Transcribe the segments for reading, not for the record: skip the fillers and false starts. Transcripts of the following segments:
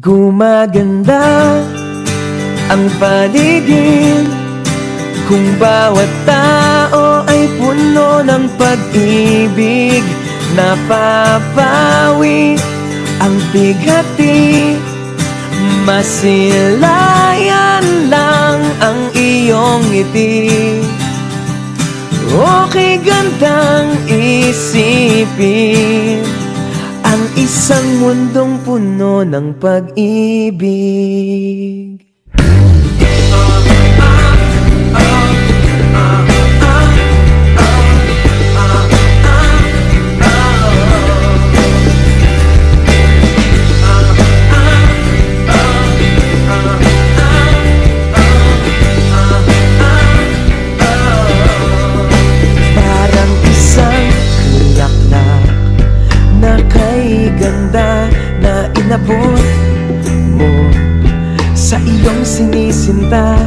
Gumaganda ang paligid kung bawat tao ay puno ng pag-ibig. Napapawi ang bigati, masilayan lang ang iyong ngiti. Okay gandang isipin ang isang mundong puno ng pag-ibig. Parang isang bulaklak na kay ganda na inabot mo sa iyong sinisinta,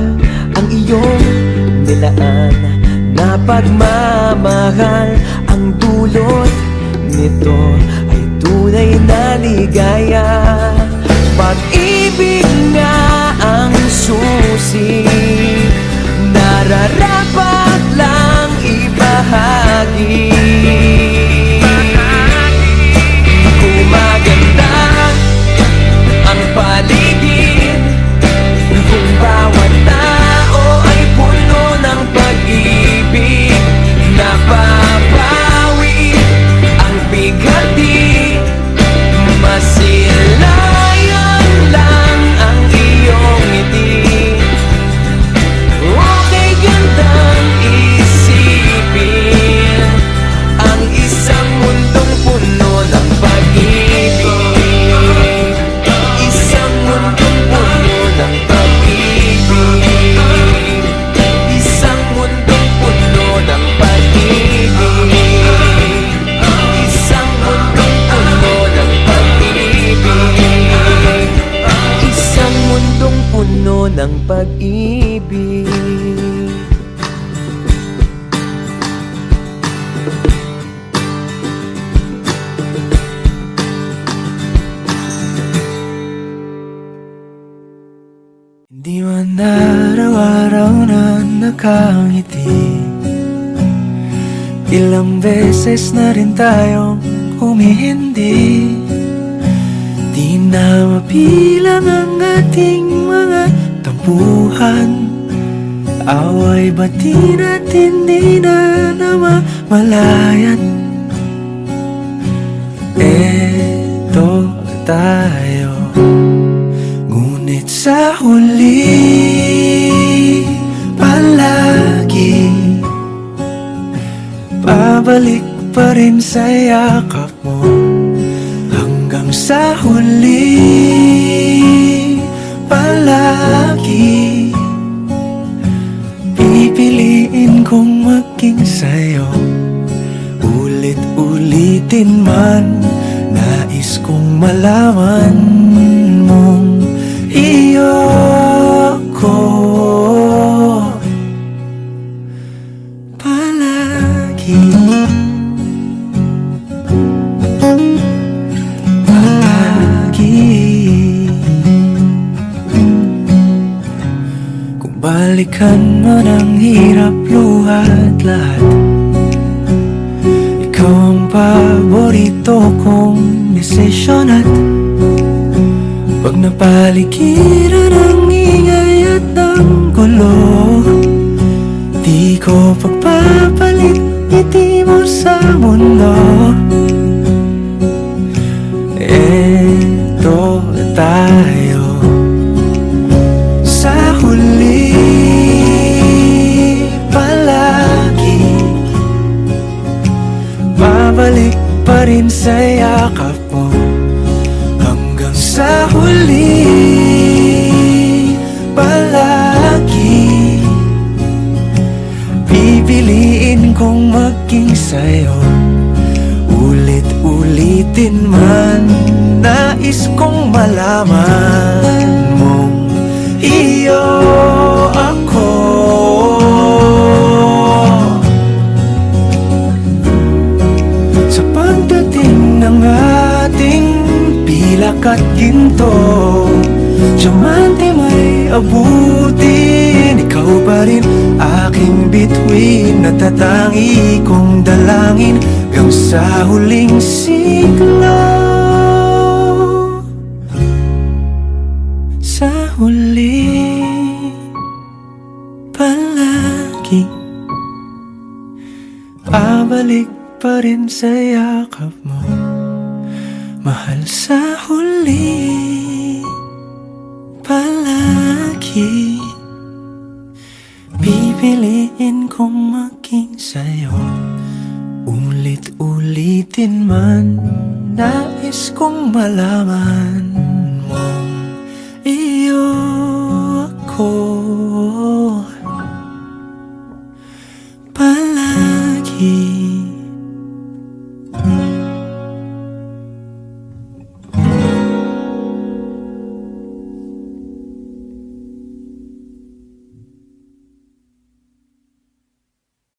ang iyong nilaan na pagmamahal. Ang dulot nito ay tunay na ligaya. Pag-ibig nga ang susi, nararapat lang ibahagi. Gumaganda ang paligid kung bawat tao ay puno ng pag-ibig. Napapawi ang bigati, masilayan lang ang iyong ngiti. Okay gandang isipin ang isang mundong puno ng pag-ibig. Isang mundong puno ng pag-ibig. Isang mundong puno ng pag-ibig. Isang mundong puno ng pag-ibig. Isang mundong puno ng pag-ibig. Di man araw-araw na nakangiti, ilang beses na rin tayong humihindi. Di na mabilang ang ating mga tampuhan, away bati natin di na namamalayan. Eto tayo, ngunit sa huli palagi babalik pa rin sa yakap mo. Hanggang sa huli palagi pipiliin kong maging sa'yo. Ulit-ulitin man, nais kong malaman mong iyo ko palagi. Palagi. Kung balikan man ang hirap, luhat lahat, ikaw ang paborito kong desisyon. At pag napaligiran ang ingay at ang gulo, di ko pagpapalit ngiti mo sa mundo. Eto tayo sa huli palagi, babalik pa rin sa yakap mo. Hanggang sa huli palagi pipiliin kong maging sa'yo. Ulit-ulitin man, nais kong malaman mong iyo ako. Sa pagdating ng ating pilak at ginto, abutin. Ikaw pa rin aking bituin, natatangi kong dalangin hanggang sa huling siglo. Sa huli palagi babalik pa rin sa yakap mo, mahal. Sa huli palagi pipiliin kong maging sa'yo. Ulit-ulitin man, nais kong malaman